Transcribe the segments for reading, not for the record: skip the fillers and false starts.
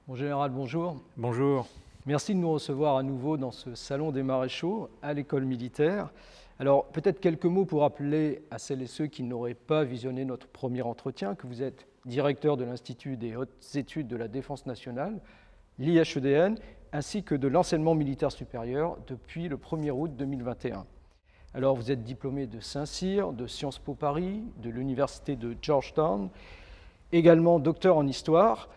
Mon général, bonjour. Bonjour. Merci de nous recevoir à nouveau dans ce salon des maréchaux à l'école militaire. Alors, peut-être quelques mots pour rappeler à celles et ceux qui n'auraient pas visionné notre premier entretien que vous êtes directeur de l'Institut des hautes études de la défense nationale, l'IHEDN, ainsi que de l'enseignement militaire supérieur depuis le 1er août 2021. Alors, vous êtes diplômé de Saint-Cyr, de Sciences Po Paris, de l'Université de Georgetown, également docteur en histoire.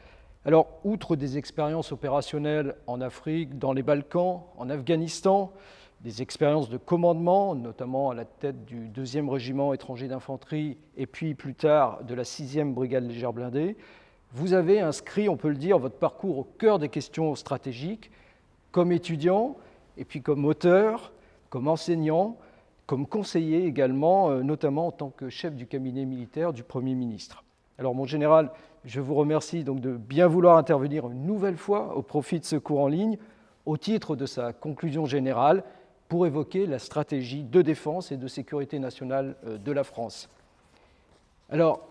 Alors, outre des expériences opérationnelles en Afrique, dans les Balkans, en Afghanistan, des expériences de commandement, notamment à la tête du 2e régiment étranger d'infanterie et puis plus tard de la 6e brigade légère blindée, vous avez inscrit, on peut le dire, votre parcours au cœur des questions stratégiques, comme étudiant, et puis comme auteur, comme enseignant, comme conseiller également, notamment en tant que chef du cabinet militaire du Premier ministre. Alors, mon général, je vous remercie donc de bien vouloir intervenir une nouvelle fois au profit de ce cours en ligne, au titre de sa conclusion générale, pour évoquer la stratégie de défense et de sécurité nationale de la France. Alors,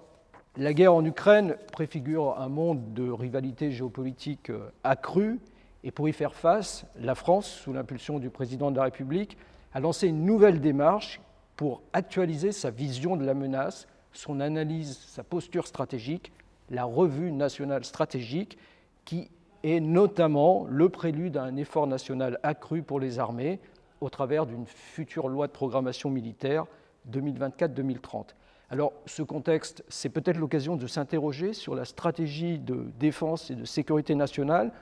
la guerre en Ukraine préfigure un monde de rivalité géopolitique accrue, et pour y faire face, la France, sous l'impulsion du président de la République, a lancé une nouvelle démarche pour actualiser sa vision de la menace, son analyse, sa posture stratégique, la revue nationale stratégique, qui est notamment le prélude à un effort national accru pour les armées au travers d'une future loi de programmation militaire 2024-2030. Alors, ce contexte, c'est peut-être l'occasion de s'interroger sur la stratégie de défense et de sécurité nationale,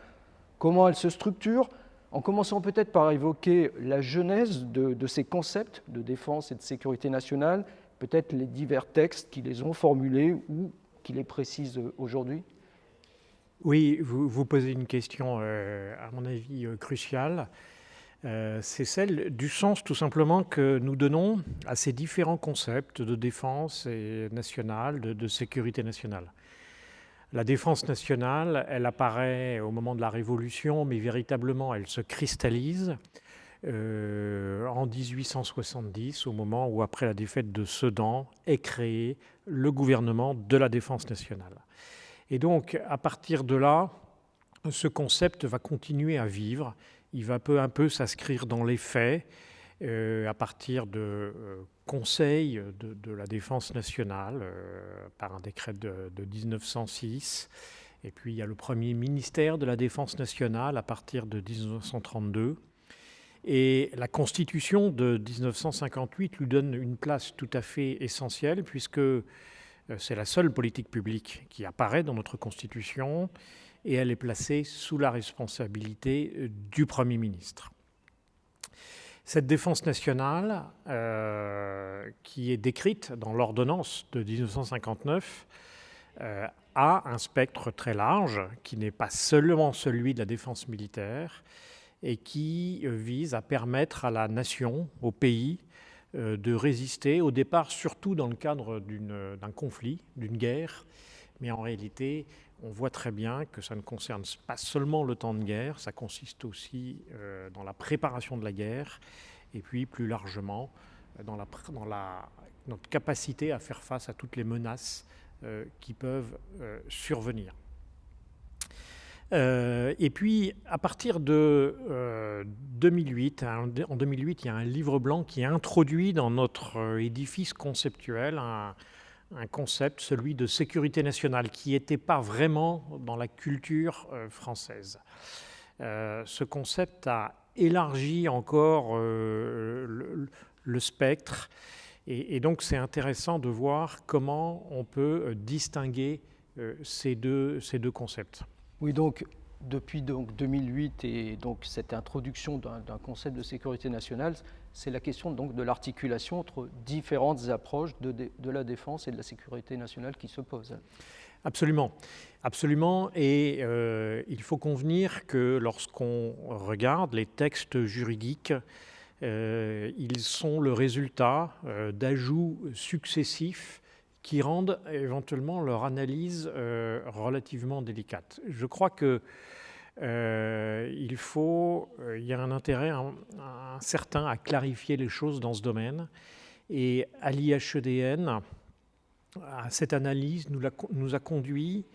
comment elle se structure, en commençant peut-être par évoquer la genèse de ces concepts de défense et de sécurité nationale, peut-être les divers textes qui les ont formulés ou qui les précisent aujourd'hui. Oui, vous posez une question, à mon avis, cruciale. C'est celle du sens, tout simplement, que nous donnons à ces différents concepts de défense nationale, de sécurité nationale. La défense nationale, elle apparaît au moment de la Révolution, mais véritablement, elle se cristallise en 1870, au moment où, après la défaite de Sedan, est créé le gouvernement de la défense nationale. Et donc, à partir de là, ce concept va continuer à vivre. Il va peu à peu s'inscrire dans les faits à partir de conseils de la défense nationale par un décret de 1906. Et puis, il y a le premier ministère de la défense nationale à partir de 1932. Et la Constitution de 1958 lui donne une place tout à fait essentielle, puisque c'est la seule politique publique qui apparaît dans notre Constitution, et elle est placée sous la responsabilité du Premier ministre. Cette défense nationale, qui est décrite dans l'ordonnance de 1959, a un spectre très large, qui n'est pas seulement celui de la défense militaire, et qui vise à permettre à la nation, au pays, de résister, au départ surtout dans le cadre d'un conflit, d'une guerre, mais en réalité, on voit très bien que ça ne concerne pas seulement le temps de guerre, ça consiste aussi dans la préparation de la guerre, et puis plus largement dans notre capacité à faire face à toutes les menaces qui peuvent survenir. Et puis, à partir de 2008, en 2008, il y a un livre blanc qui introduit dans notre édifice conceptuel un concept, celui de sécurité nationale, qui n'était pas vraiment dans la culture française. Ce concept a élargi encore le spectre, et donc c'est intéressant de voir comment on peut distinguer ces deux concepts. Oui, donc depuis 2008 et donc cette introduction d'un concept de sécurité nationale, c'est la question donc de l'articulation entre différentes approches de la défense et de la sécurité nationale qui se posent. Absolument, absolument. Et il faut convenir que lorsqu'on regarde les textes juridiques, ils sont le résultat d'ajouts successifs qui rendent éventuellement leur analyse relativement délicate. Je crois que il y a un intérêt un certain à clarifier les choses dans ce domaine. Et à l'IHEDN, cette analyse nous a conduit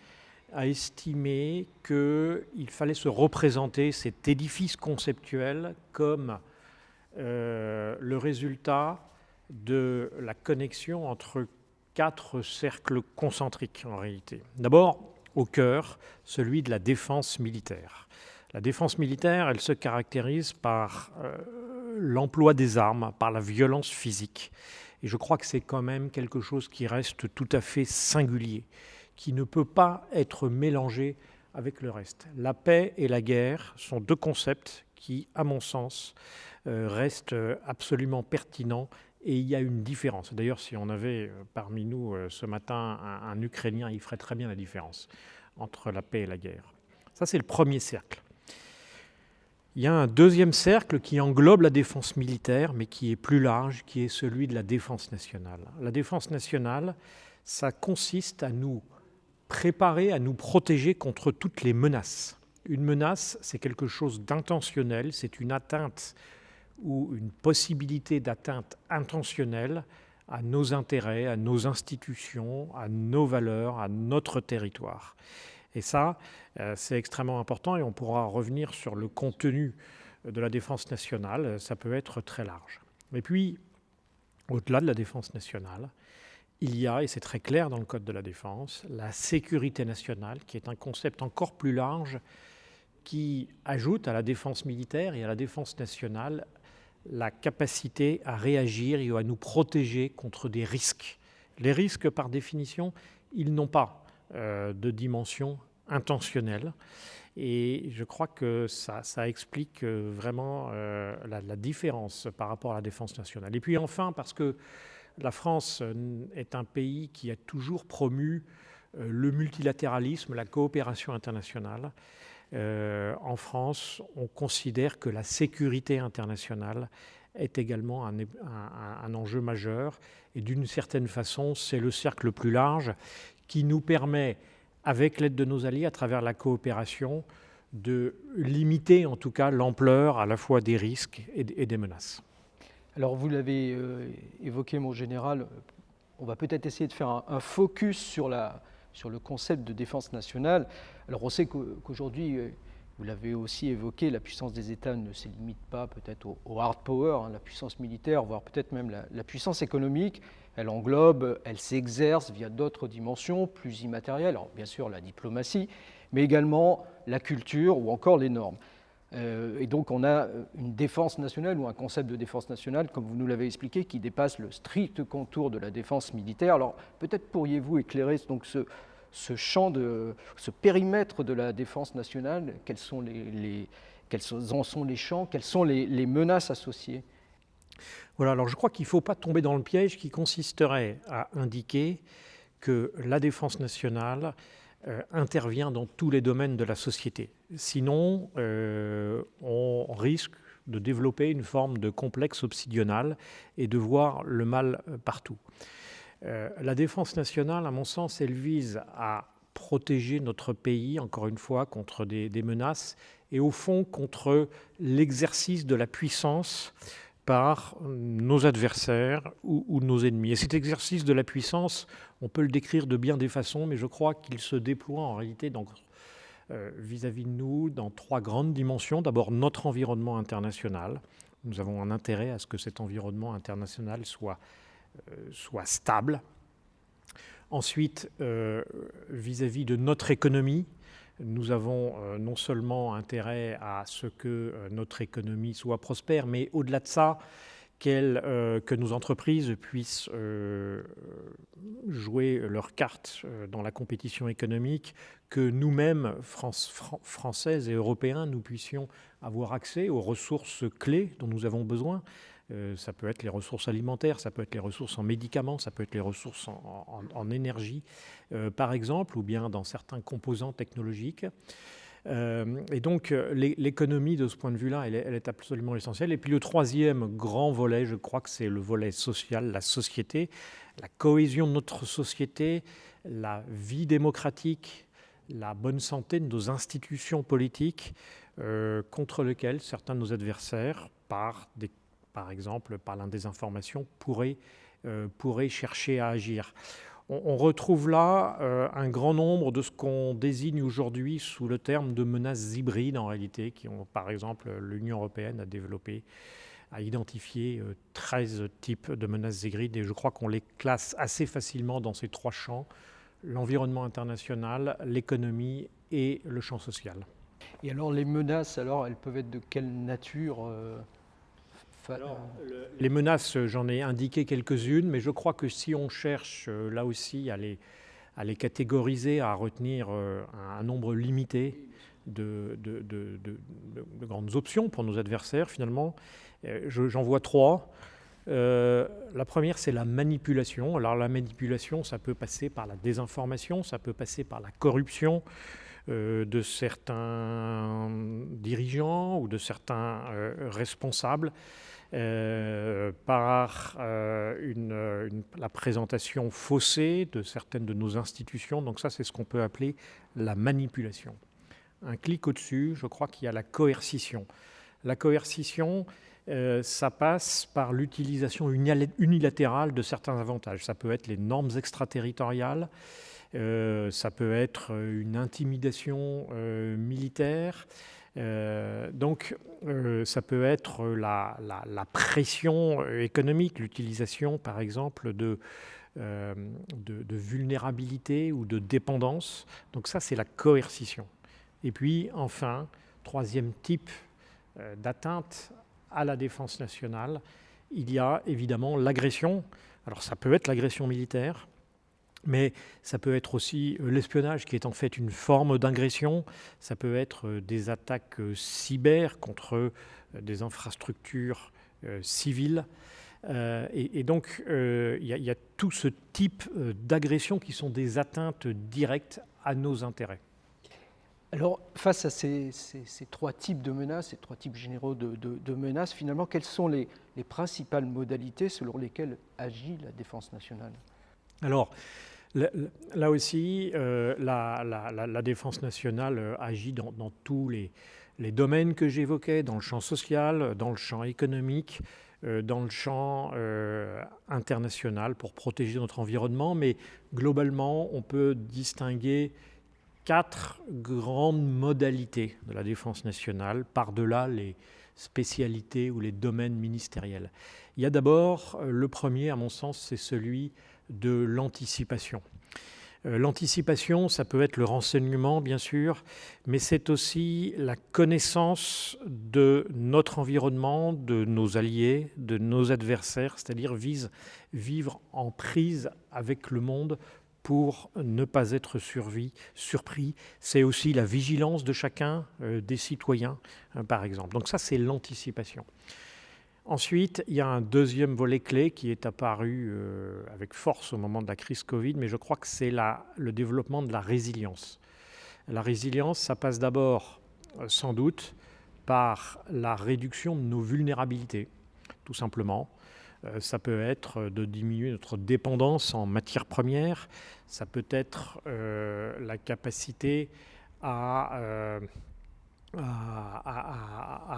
a estimé qu'il fallait se représenter cet édifice conceptuel comme le résultat de la connexion entre 4 cercles concentriques en réalité. D'abord, au cœur, celui de la défense militaire. La défense militaire, elle se caractérise par l'emploi des armes, par la violence physique. Et je crois que c'est quand même quelque chose qui reste tout à fait singulier, qui ne peut pas être mélangé avec le reste. La paix et la guerre sont 2 concepts qui, à mon sens, restent absolument pertinents, et il y a une différence. D'ailleurs, si on avait parmi nous ce matin un Ukrainien, il ferait très bien la différence entre la paix et la guerre. Ça, c'est le premier cercle. Il y a un deuxième cercle qui englobe la défense militaire, mais qui est plus large, qui est celui de la défense nationale. La défense nationale, ça consiste à nous préparer, à nous protéger contre toutes les menaces. Une menace, c'est quelque chose d'intentionnel, c'est une atteinte ou une possibilité d'atteinte intentionnelle à nos intérêts, à nos institutions, à nos valeurs, à notre territoire. Et ça, c'est extrêmement important, et on pourra revenir sur le contenu de la défense nationale. Ça peut être très large. Et puis, au-delà de la défense nationale, il y a, et c'est très clair dans le Code de la défense, la sécurité nationale, qui est un concept encore plus large, qui ajoute à la défense militaire et à la défense nationale la capacité à réagir et à nous protéger contre des risques. Les risques, par définition, ils n'ont pas de dimension intentionnelle. Et je crois que ça explique vraiment la différence par rapport à la défense nationale. Et puis enfin, parce que la France est un pays qui a toujours promu le multilatéralisme, la coopération internationale. En France, on considère que la sécurité internationale est également un enjeu majeur. Et d'une certaine façon, c'est le cercle le plus large qui nous permet, avec l'aide de nos alliés, à travers la coopération, de limiter en tout cas l'ampleur à la fois des risques et des menaces. Alors vous l'avez évoqué, mon général, on va peut-être essayer de faire un focus sur le concept de défense nationale. Alors on sait qu'aujourd'hui, vous l'avez aussi évoqué, la puissance des États ne se limite pas peut-être au hard power, la puissance militaire, voire peut-être même la puissance économique. Elle englobe, elle s'exerce via d'autres dimensions plus immatérielles, alors bien sûr la diplomatie, mais également la culture ou encore les normes. Et donc on a une défense nationale ou un concept de défense nationale, comme vous nous l'avez expliqué, qui dépasse le strict contour de la défense militaire. Alors peut-être pourriez-vous éclairer donc ce champ, ce périmètre de la défense nationale, quels en sont les champs, quelles sont les menaces associées? Voilà, alors je crois qu'il ne faut pas tomber dans le piège qui consisterait à indiquer que la défense nationale intervient dans tous les domaines de la société. Sinon, on risque de développer une forme de complexe obsidional et de voir le mal partout. La défense nationale, à mon sens, elle vise à protéger notre pays, encore une fois, contre des menaces et au fond contre l'exercice de la puissance par nos adversaires ou nos ennemis. Et cet exercice de la puissance, on peut le décrire de bien des façons, mais je crois qu'il se déploie en réalité vis-à-vis de nous dans 3 grandes dimensions. D'abord, notre environnement international. Nous avons un intérêt à ce que cet environnement international soit stable. Ensuite, vis-à-vis de notre économie, nous avons non seulement intérêt à ce que notre économie soit prospère, mais au-delà de ça, que nos entreprises puissent jouer leurs cartes dans la compétition économique, que nous-mêmes, Françaises et Européens, nous puissions avoir accès aux ressources clés dont nous avons besoin. Ça peut être les ressources alimentaires, ça peut être les ressources en médicaments, ça peut être les ressources en énergie, par exemple, ou bien dans certains composants technologiques. Et donc, l'économie, de ce point de vue-là, elle est absolument essentielle. Et puis le troisième grand volet, je crois que c'est le volet social, la société, la cohésion de notre société, la vie démocratique, la bonne santé de nos institutions politiques, contre lesquelles certains de nos adversaires, par exemple par la désinformation, pourraient chercher à agir. On retrouve là un grand nombre de ce qu'on désigne aujourd'hui sous le terme de menaces hybrides en réalité, qui ont, par exemple, l'Union européenne a identifié 13 types de menaces hybrides, et je crois qu'on les classe assez facilement dans ces 3 champs: l'environnement international, l'économie et le champ social. Et alors les menaces, alors, elles peuvent être de quelle nature Les menaces, j'en ai indiqué quelques-unes, mais je crois que si on cherche là aussi à les catégoriser, à retenir un nombre limité de grandes options pour nos adversaires, finalement, j'en vois 3. La première, c'est la manipulation. Alors la manipulation, ça peut passer par la désinformation, ça peut passer par la corruption de certains dirigeants ou de certains responsables, par la présentation faussée de certaines de nos institutions. Donc ça, c'est ce qu'on peut appeler la manipulation. Un clic au-dessus, je crois qu'il y a la coercition. La coercition, ça passe par l'utilisation unilatérale de certains avantages. Ça peut être les normes extraterritoriales, ça peut être une intimidation militaire, donc ça peut être la pression économique, l'utilisation par exemple de vulnérabilité ou de dépendance. Donc ça, c'est la coercition. Et puis enfin, troisième type d'atteinte à la défense nationale, il y a évidemment l'agression. Alors ça peut être l'agression militaire, mais ça peut être aussi l'espionnage, qui est en fait une forme d'agression. Ça peut être des attaques cyber contre des infrastructures civiles. Et donc, il y a tout ce type d'agressions qui sont des atteintes directes à nos intérêts. Alors, face à ces 3 types de menaces, ces 3 types généraux de menaces, finalement, quelles sont les principales modalités selon lesquelles agit la défense nationale ? Alors, là aussi, la défense nationale agit dans tous les domaines que j'évoquais, dans le champ social, dans le champ économique, dans le champ international, pour protéger notre environnement. Mais globalement, on peut distinguer 4 grandes modalités de la défense nationale, par-delà les spécialités ou les domaines ministériels. Il y a d'abord, le premier, à mon sens, c'est celui de l'anticipation. L'anticipation, ça peut être le renseignement, bien sûr, mais c'est aussi la connaissance de notre environnement, de nos alliés, de nos adversaires, c'est-à-dire vivre en prise avec le monde pour ne pas être surpris. C'est aussi la vigilance de chacun des citoyens, par exemple. Donc ça, c'est l'anticipation. Ensuite, il y a un deuxième volet clé qui est apparu avec force au moment de la crise Covid, mais je crois que c'est le développement de la résilience. La résilience, ça passe d'abord, sans doute, par la réduction de nos vulnérabilités, tout simplement. Ça peut être de diminuer notre dépendance en matières premières, ça peut être la capacité à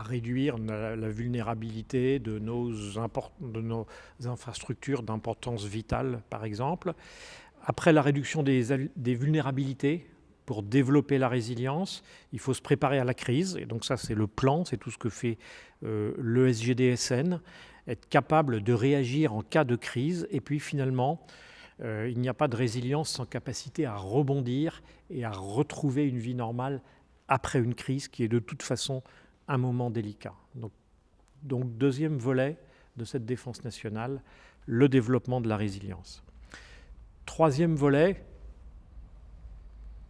réduire la vulnérabilité de nos infrastructures d'importance vitale, par exemple. Après la réduction des vulnérabilités, pour développer la résilience, il faut se préparer à la crise. Et donc ça, c'est le plan, c'est tout ce que fait le SGDSN, être capable de réagir en cas de crise. Et puis finalement, il n'y a pas de résilience sans capacité à rebondir et à retrouver une vie normale après une crise qui est de toute façon un moment délicat. Donc deuxième volet de cette défense nationale, le développement de la résilience. Troisième volet,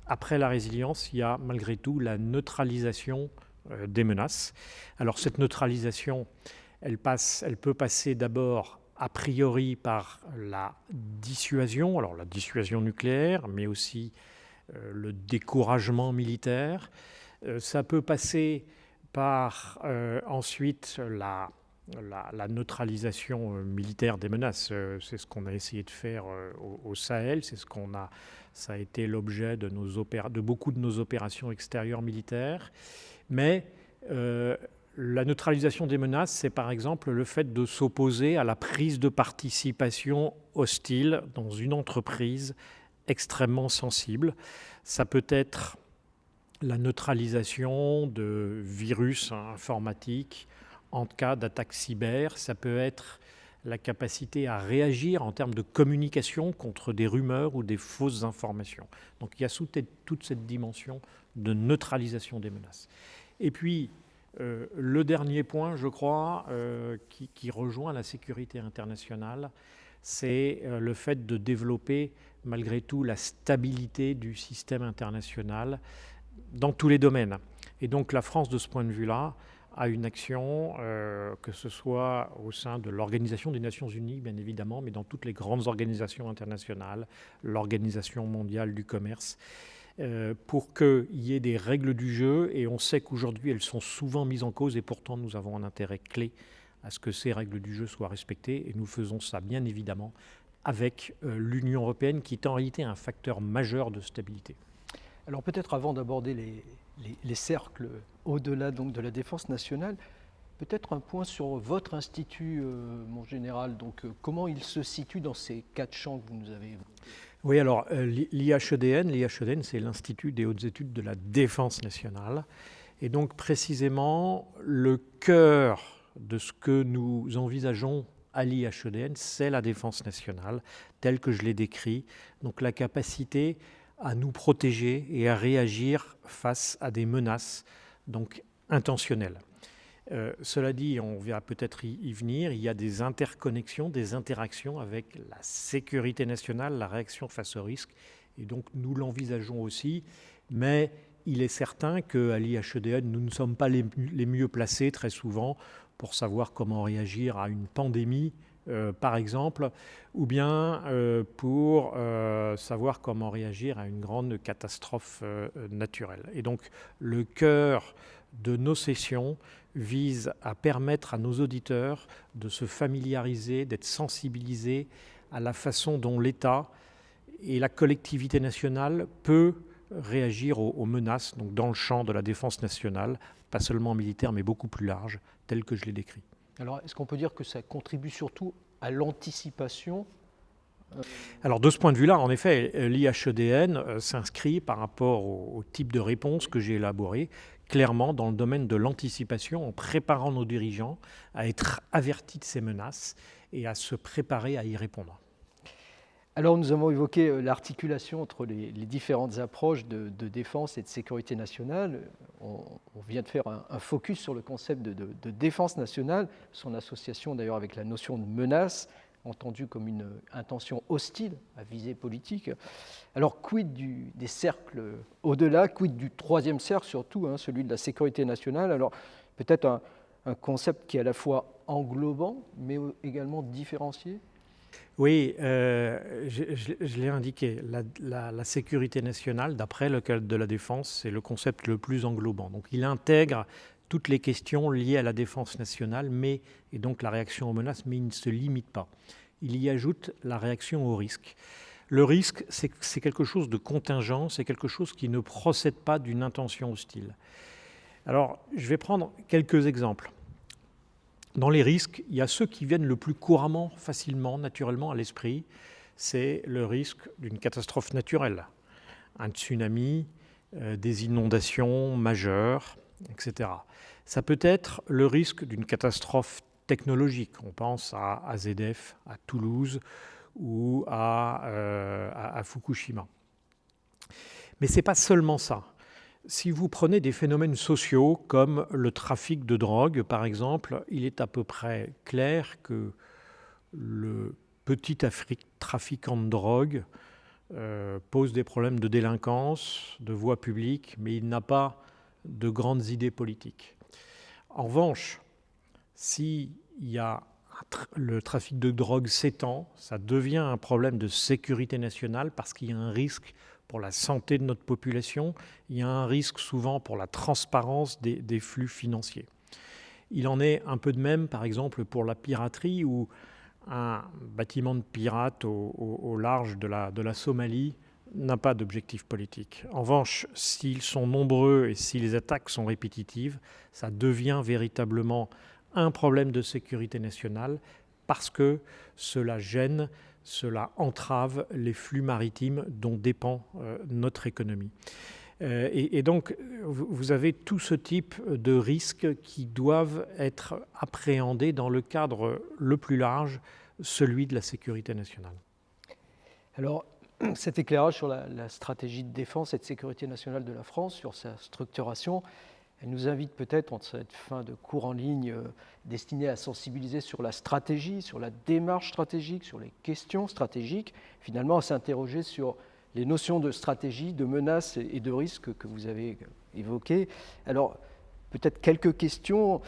après la résilience, il y a malgré tout la neutralisation des menaces. Alors cette neutralisation, elle peut passer d'abord a priori par la dissuasion, alors la dissuasion nucléaire, mais aussi le découragement militaire. Ça peut passer par ensuite la neutralisation militaire des menaces. C'est ce qu'on a essayé de faire au Sahel, ça a été l'objet de beaucoup de nos opérations extérieures militaires. Mais La neutralisation des menaces, c'est par exemple le fait de s'opposer à la prise de participation hostile dans une entreprise extrêmement sensible. Ça peut être la neutralisation de virus informatiques en cas d'attaque cyber. Ça peut être la capacité à réagir en termes de communication contre des rumeurs ou des fausses informations. Donc il y a toute cette dimension de neutralisation des menaces. Et puis, le dernier point, je crois, qui rejoint la sécurité internationale, c'est le fait de développer malgré tout la stabilité du système international dans tous les domaines. Et donc la France, de ce point de vue-là, a une action, que ce soit au sein de l'Organisation des Nations Unies, bien évidemment, mais dans toutes les grandes organisations internationales, l'Organisation mondiale du commerce, pour qu'il y ait des règles du jeu, et on sait qu'aujourd'hui elles sont souvent mises en cause, et pourtant nous avons un intérêt clé à ce que ces règles du jeu soient respectées, et nous faisons ça bien évidemment avec l'Union européenne, qui est en réalité un facteur majeur de stabilité. Alors peut-être avant d'aborder les cercles au-delà donc de la défense nationale, peut-être un point sur votre institut, mon général. Donc comment il se situe dans ces 4 champs que vous nous avez évoqués? Oui, alors l'IHEDN, c'est l'Institut des hautes études de la défense nationale. Et donc précisément, le cœur de ce que nous envisageons à l'IHEDN, c'est la défense nationale, telle que je l'ai décrit. Donc la capacité à nous protéger et à réagir face à des menaces donc intentionnelles. Cela dit, on va peut-être y venir, il y a des interconnexions, des interactions avec la sécurité nationale, la réaction face au risque, et donc nous l'envisageons aussi, mais il est certain qu'à l'IHEDN, nous ne sommes pas les mieux placés très souvent pour savoir comment réagir à une pandémie, par exemple, ou bien pour savoir comment réagir à une grande catastrophe naturelle. Et donc le cœur de nos sessions vise à permettre à nos auditeurs de se familiariser, d'être sensibilisés à la façon dont l'État et la collectivité nationale peut réagir aux menaces, donc dans le champ de la défense nationale, pas seulement militaire, mais beaucoup plus large, tel que je l'ai décrit. Alors, est-ce qu'on peut dire que ça contribue surtout à l'anticipation ? Alors, de ce point de vue-là, en effet, l'IHEDN s'inscrit par rapport au type de réponse que j'ai élaboré, clairement dans le domaine de l'anticipation, en préparant nos dirigeants à être avertis de ces menaces et à se préparer à y répondre. Alors, nous avons évoqué l'articulation entre les différentes approches de défense et de sécurité nationale. On vient de faire un focus sur le concept de défense nationale, son association d'ailleurs avec la notion de menace, entendue comme une intention hostile à visée politique. Alors, quid des cercles au-delà, quid du troisième cercle surtout, celui de la sécurité nationale? Alors, peut-être un concept qui est à la fois englobant, mais également différencié? Oui, je l'ai indiqué, la sécurité nationale, d'après le Code de la défense, c'est le concept le plus englobant. Donc il intègre toutes les questions liées à la défense nationale, et donc la réaction aux menaces, mais il ne se limite pas. Il y ajoute la réaction au risque. Le risque, c'est quelque chose de contingent, c'est quelque chose qui ne procède pas d'une intention hostile. Alors, je vais prendre quelques exemples. Dans les risques, il y a ceux qui viennent le plus couramment, facilement, naturellement à l'esprit. C'est le risque d'une catastrophe naturelle, un tsunami, des inondations majeures, etc. Ça peut être le risque d'une catastrophe technologique. On pense à AZF, à Toulouse ou à Fukushima. Mais ce n'est pas seulement ça. Si vous prenez des phénomènes sociaux comme le trafic de drogue, par exemple, il est à peu près clair que le petit trafiquant de drogue pose des problèmes de délinquance, de voie publique, mais il n'a pas de grandes idées politiques. En revanche, si le trafic de drogue s'étend, ça devient un problème de sécurité nationale parce qu'il y a un risque pour la santé de notre population, il y a un risque souvent pour la transparence des flux financiers. Il en est un peu de même, par exemple, pour la piraterie, où un bâtiment de pirates au large de la Somalie n'a pas d'objectif politique. En revanche, s'ils sont nombreux et si les attaques sont répétitives, ça devient véritablement un problème de sécurité nationale parce que cela gêne, cela entrave les flux maritimes dont dépend notre économie. Et donc, vous avez tout ce type de risques qui doivent être appréhendés dans le cadre le plus large, celui de la sécurité nationale. Alors, cet éclairage sur la stratégie de défense et de sécurité nationale de la France, sur sa structuration, elle nous invite peut-être, en cette fin de cours en ligne destinée à sensibiliser sur la stratégie, sur la démarche stratégique, sur les questions stratégiques, finalement à s'interroger sur les notions de stratégie, de menaces et de risques que vous avez évoquées. Alors, peut-être quelques questions.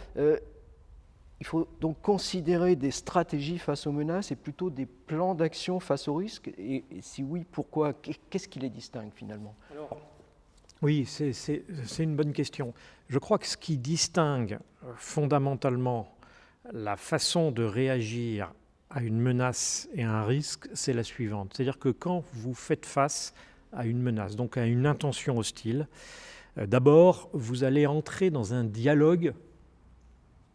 Il faut donc considérer des stratégies face aux menaces et plutôt des plans d'action face aux risques. Et si oui, pourquoi? Qu'est-ce qui les distingue finalement? Oui, c'est une bonne question. Je crois que ce qui distingue fondamentalement la façon de réagir à une menace et à un risque, c'est la suivante. C'est-à-dire que quand vous faites face à une menace, donc à une intention hostile, d'abord, vous allez entrer dans un dialogue,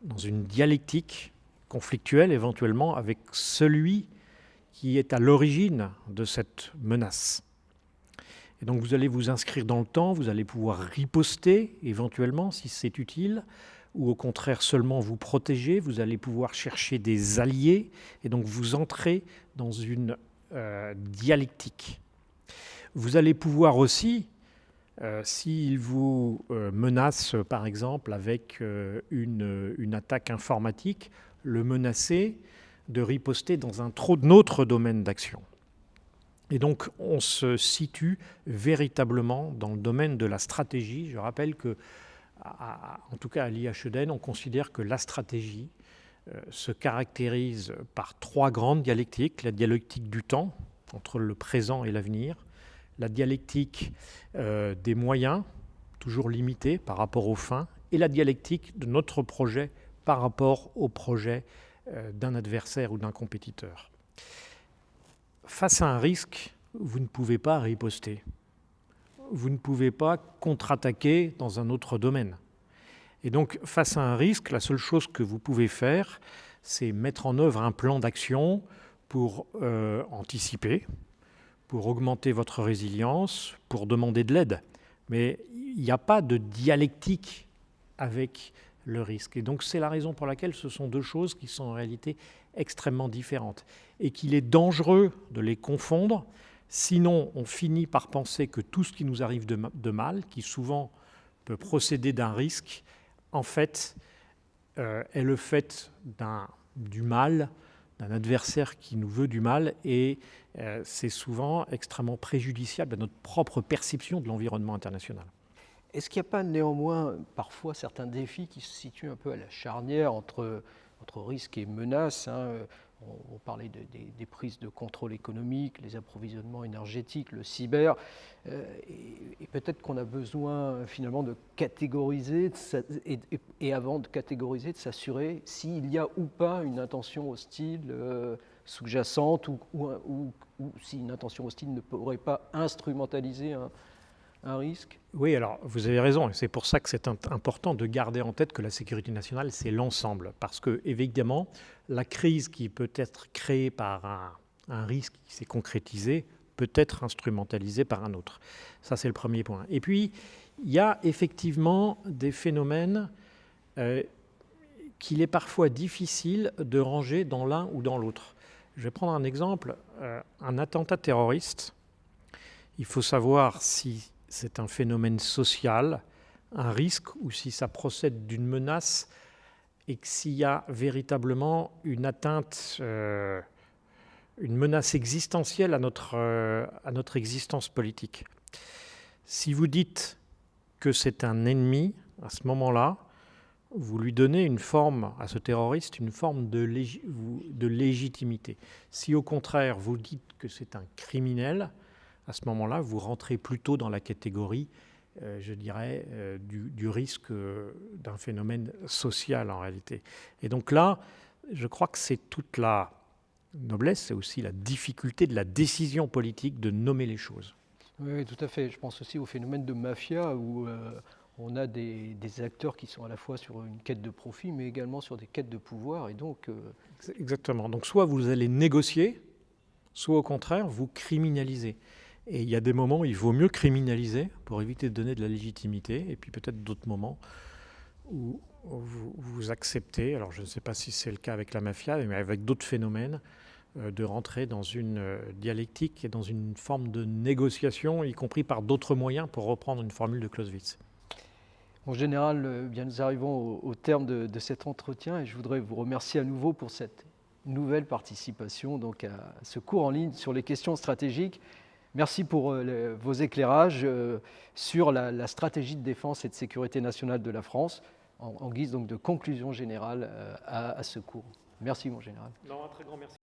dans une dialectique conflictuelle éventuellement avec celui qui est à l'origine de cette menace. Et donc vous allez vous inscrire dans le temps, vous allez pouvoir riposter éventuellement si c'est utile, ou au contraire seulement vous protéger, vous allez pouvoir chercher des alliés, et donc vous entrez dans une dialectique. Vous allez pouvoir aussi, s'il vous menace par exemple avec une attaque informatique, le menacer de riposter dans un autre domaine d'action. Et donc on se situe véritablement dans le domaine de la stratégie. Je rappelle que, en tout cas à l'IHEDN, on considère que la stratégie se caractérise par trois grandes dialectiques. La dialectique du temps, entre le présent et l'avenir. La dialectique des moyens, toujours limitée par rapport aux fins. Et la dialectique de notre projet par rapport au projet d'un adversaire ou d'un compétiteur. Face à un risque, vous ne pouvez pas riposter. Vous ne pouvez pas contre-attaquer dans un autre domaine. Et donc, face à un risque, la seule chose que vous pouvez faire, c'est mettre en œuvre un plan d'action pour anticiper, pour augmenter votre résilience, pour demander de l'aide. Mais il n'y a pas de dialectique avec le risque. Et donc, c'est la raison pour laquelle ce sont deux choses qui sont en réalité extrêmement différentes et qu'il est dangereux de les confondre, sinon on finit par penser que tout ce qui nous arrive de mal, qui souvent peut procéder d'un risque, en fait est le fait du mal, d'un adversaire qui nous veut du mal, et c'est souvent extrêmement préjudiciable à notre propre perception de l'environnement international. Est-ce qu'il n'y a pas néanmoins parfois certains défis qui se situent un peu à la charnière entre risques et menaces, on parlait des prises de contrôle économique, les approvisionnements énergétiques, le cyber, et peut-être qu'on a besoin finalement de catégoriser et avant de catégoriser, de s'assurer s'il y a ou pas une intention hostile sous-jacente ou si une intention hostile ne pourrait pas instrumentaliser un risque. Oui, alors vous avez raison, et c'est pour ça que c'est important de garder en tête que la sécurité nationale, c'est l'ensemble, parce que évidemment, la crise qui peut être créée par un risque qui s'est concrétisé peut être instrumentalisée par un autre. Ça, c'est le premier point. Et puis, il y a effectivement des phénomènes qu'il est parfois difficile de ranger dans l'un ou dans l'autre. Je vais prendre un exemple, un attentat terroriste. Il faut savoir si c'est un phénomène social, un risque, ou si ça procède d'une menace et que s'il y a véritablement une atteinte, une menace existentielle à notre existence politique. Si vous dites que c'est un ennemi, à ce moment-là, vous lui donnez une forme, à ce terroriste, une forme de légitimité. Si au contraire, vous dites que c'est un criminel, à ce moment-là, vous rentrez plutôt dans la catégorie, je dirais, du risque d'un phénomène social en réalité. Et donc là, je crois que c'est toute la noblesse, c'est aussi la difficulté de la décision politique de nommer les choses. Oui, tout à fait. Je pense aussi au phénomène de mafia où on a des acteurs qui sont à la fois sur une quête de profit, mais également sur des quêtes de pouvoir. Et donc, Exactement. Donc soit vous allez négocier, soit au contraire, vous criminalisez. Et il y a des moments où il vaut mieux criminaliser pour éviter de donner de la légitimité, et puis peut-être d'autres moments où vous acceptez, alors je ne sais pas si c'est le cas avec la mafia, mais avec d'autres phénomènes, de rentrer dans une dialectique et dans une forme de négociation, y compris par d'autres moyens, pour reprendre une formule de Clausewitz. en général, bien, nous arrivons au terme de cet entretien et je voudrais vous remercier à nouveau pour cette nouvelle participation donc, à ce cours en ligne sur les questions stratégiques. Merci pour vos éclairages sur la stratégie de défense et de sécurité nationale de la France, en guise donc de conclusion générale à ce cours. Merci, mon général. Non, un très grand merci.